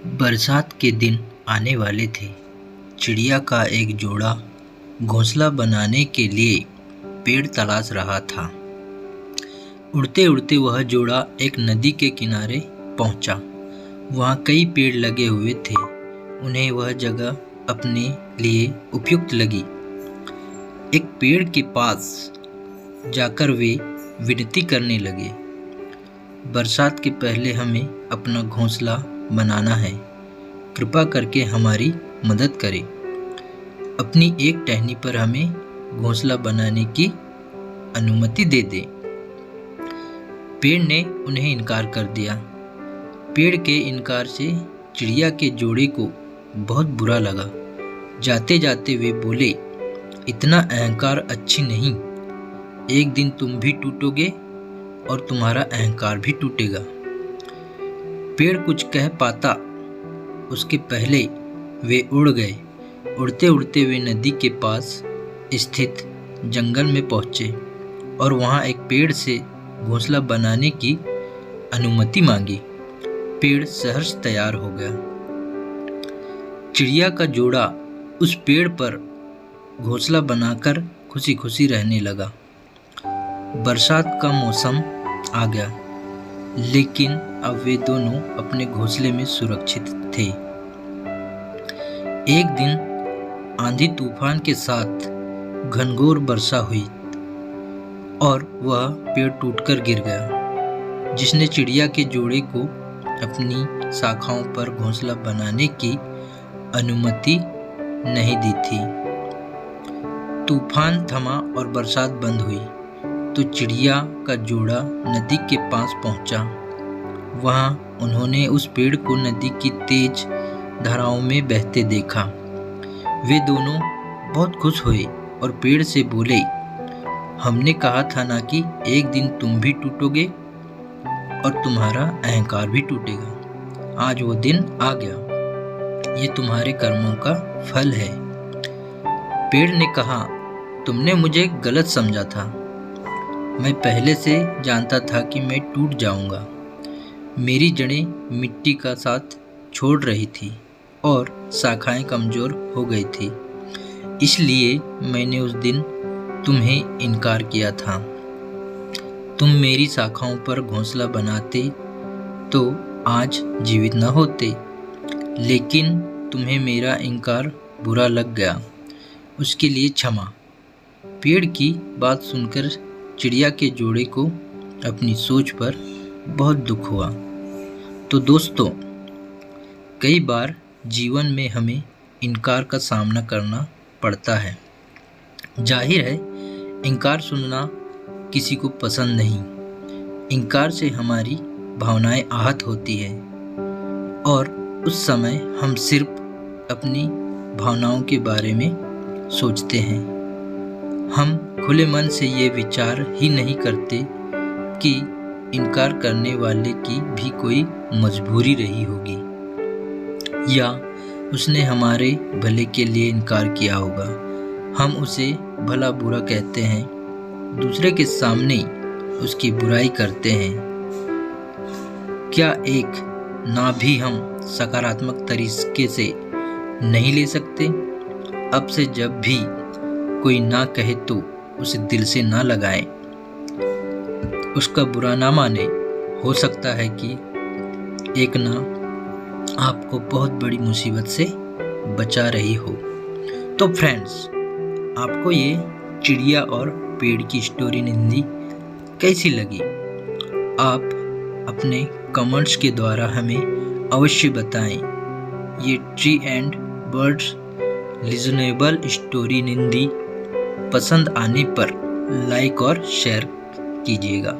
बरसात के दिन आने वाले थे। चिड़िया का एक जोड़ा घोंसला बनाने के लिए पेड़ तलाश रहा था। उड़ते उड़ते वह जोड़ा एक नदी के किनारे पहुंचा। वहाँ कई पेड़ लगे हुए थे। उन्हें वह जगह अपने लिए उपयुक्त लगी। एक पेड़ के पास जाकर वे विनती करने लगे, बरसात के पहले हमें अपना घोंसला बनाना है। कृपा करके हमारी मदद करें। अपनी एक टहनी पर हमें घोंसला बनाने की अनुमति दे दें। पेड़ ने उन्हें इनकार कर दिया। पेड़ के इनकार से चिड़िया के जोड़े को बहुत बुरा लगा। जाते जाते वे बोले, इतना अहंकार अच्छी नहीं। एक दिन तुम भी टूटोगे और तुम्हारा अहंकार भी टूटेगा। पेड़ कुछ कह पाता उसके पहले वे उड़ गए। उड़ते उड़ते वे नदी के पास स्थित जंगल में पहुंचे और वहां एक पेड़ से घोंसला बनाने की अनुमति मांगी। पेड़ सहर्ष तैयार हो गया। चिड़िया का जोड़ा उस पेड़ पर घोंसला बनाकर खुशी खुशी रहने लगा। बरसात का मौसम आ गया, लेकिन अब वे दोनों अपने घोंसले में सुरक्षित थे। एक दिन आंधी तूफान के साथ घनघोर वर्षा हुई और वह पेड़ टूटकर गिर गया, जिसने चिड़िया के जोड़े को अपनी शाखाओं पर घोंसला बनाने की अनुमति नहीं दी थी। तूफान थमा और बरसात बंद हुई तो चिड़िया का जोड़ा नदी के पास पहुंचा। वहां उन्होंने उस पेड़ को नदी की तेज धाराओं में बहते देखा। वे दोनों बहुत खुश हुए और पेड़ से बोले, हमने कहा था ना कि एक दिन तुम भी टूटोगे और तुम्हारा अहंकार भी टूटेगा। आज वो दिन आ गया। ये तुम्हारे कर्मों का फल है। पेड़ ने कहा, तुमने मुझे गलत समझा था। मैं पहले से जानता था कि मैं टूट जाऊंगा। मेरी जड़ें मिट्टी का साथ छोड़ रही थी और शाखाएं कमज़ोर हो गई थी। इसलिए मैंने उस दिन तुम्हें इनकार किया था। तुम मेरी शाखाओं पर घोंसला बनाते तो आज जीवित न होते, लेकिन तुम्हें मेरा इनकार बुरा लग गया। उसके लिए क्षमा। पेड़ की बात सुनकर चिड़िया के जोड़े को अपनी सोच पर बहुत दुख हुआ। तो दोस्तों, कई बार जीवन में हमें इनकार का सामना करना पड़ता है। जाहिर है, इनकार सुनना किसी को पसंद नहीं। इनकार से हमारी भावनाएं आहत होती है और उस समय हम सिर्फ अपनी भावनाओं के बारे में सोचते हैं। हम खुले मन से ये विचार ही नहीं करते कि इनकार करने वाले की भी कोई मजबूरी रही होगी या उसने हमारे भले के लिए इनकार किया होगा। हम उसे भला बुरा कहते हैं, दूसरे के सामने उसकी बुराई करते हैं। क्या एक ना भी हम सकारात्मक तरीके से नहीं ले सकते? अब से जब भी कोई ना कहे तो उसे दिल से ना लगाएं, उसका बुरा ना माने। हो सकता है कि एक ना आपको बहुत बड़ी मुसीबत से बचा रही हो। तो फ्रेंड्स, आपको ये चिड़िया और पेड़ की स्टोरी निंदी कैसी लगी? आप अपने कमेंट्स के द्वारा हमें अवश्य बताएं। ये tree and birds reasonable story निंदी पसंद आने पर लाइक और शेयर कीजिएगा।